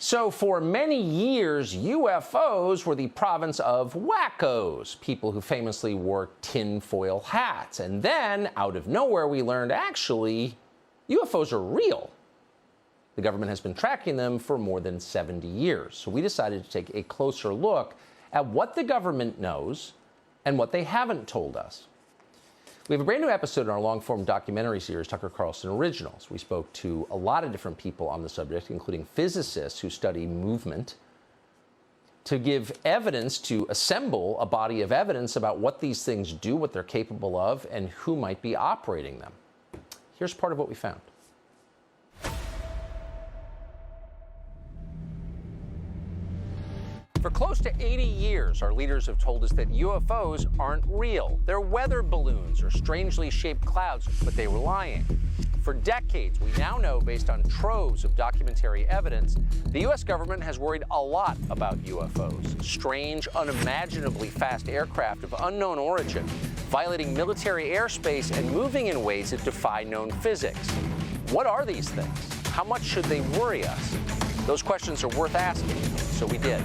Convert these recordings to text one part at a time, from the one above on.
So for many years, UFOs were the province of wackos, people who famously wore tinfoil hats. And then, out of nowhere, we learned actually, UFOs are real. The government has been tracking them for more than 70 years. So we decided to take a closer look at what the government knows and what they haven't told us. We have a brand new episode in our long-form documentary series, Tucker Carlson Originals. We spoke to a lot of different people on the subject, including physicists who study movement, to give evidence, to assemble a body of evidence about what these things do, what they're capable of, and who might be operating them. Here's part of what we found. For close to 80 years, our leaders have told us that UFOs aren't real. They're weather balloons or strangely shaped clouds, but they were lying. For decades, we now know, based on troves of documentary evidence, the U.S. government has worried a lot about UFOs. Strange, unimaginably fast aircraft of unknown origin, violating military airspace and moving in ways that defy known physics. What are these things? How much should they worry us? Those questions are worth asking, so we did.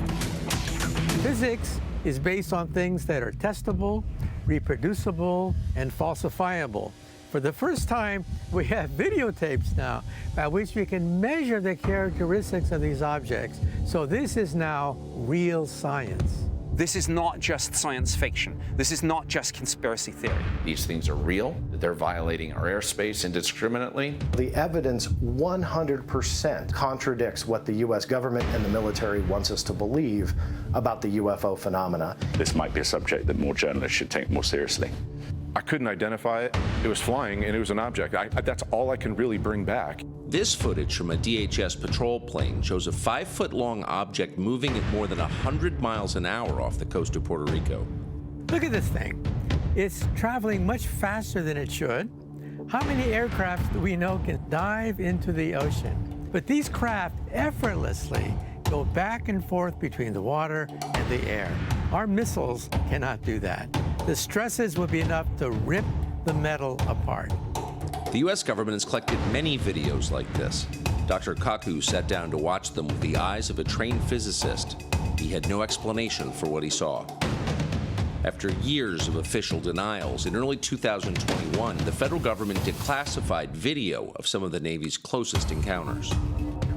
Physics is based on things that are testable, reproducible, and falsifiable. For the first time, we have videotapes now by which we can measure the characteristics of these objects. So this is now real science. This is not just science fiction. This is not just conspiracy theory. These things are real. They're violating our airspace indiscriminately. The evidence 100% contradicts what the U.S. government and the military wants us to believe about the UFO phenomena. This might be a subject that more journalists should take more seriously. I couldn't identify it. It was flying and it was an object. That's all I can really bring back. This footage from a DHS patrol plane shows a 5-foot-long object moving at more than 100 miles an hour off the coast of Puerto Rico. Look at this thing. It's traveling much faster than it should. How many aircraft do we know can dive into the ocean? But these craft effortlessly go back and forth between the water and the air. Our missiles cannot do that. The stresses would be enough to rip the metal apart. The U.S. government has collected many videos like this. Dr. Kaku sat down to watch them with the eyes of a trained physicist. He had no explanation for what he saw. After years of official denials, in early 2021, the federal government declassified video of some of the Navy's closest encounters.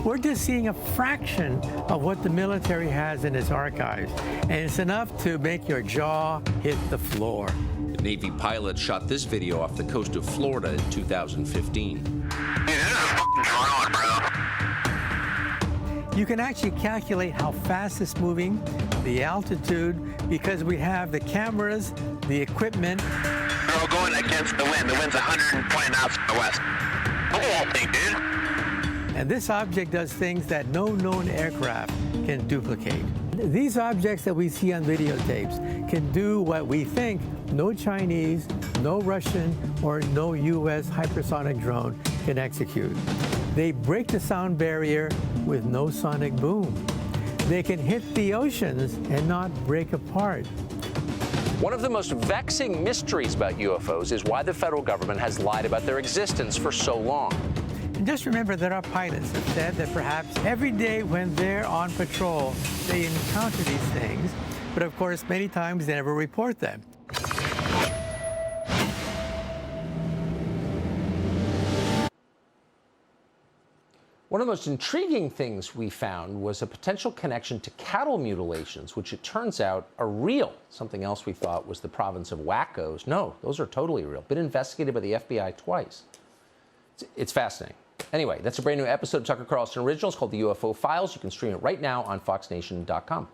We're just seeing a fraction of what the military has in its archives, and it's enough to make your jaw hit the floor. The Navy pilot shot this video off the coast of Florida in 2015. Dude, this is a fucking drone, bro. You can actually calculate how fast it's moving, the altitude, because we have the cameras, the equipment. We're all going against the wind. The wind's 120 knots from the west. Look at that thing, dude. And this object does things that no known aircraft can duplicate. These objects that we see on videotapes can do what we think no Chinese, no Russian, or no U.S. hypersonic drone can execute. They break the sound barrier with no sonic boom. They can hit the oceans and not break apart. One of the most vexing mysteries about UFOs is why the federal government has lied about their existence for so long. And just remember that our pilots have said that perhaps every day when they're on patrol, they encounter these things, but of course, many times they never report them. One of the most intriguing things we found was a potential connection to cattle mutilations, which it turns out are real. Something else we thought was the province of wackos. No, those are totally real. Been investigated by the FBI twice. It's fascinating. Anyway, that's a brand new episode of Tucker Carlson Originals called The UFO Files. You can stream it right now on foxnation.com.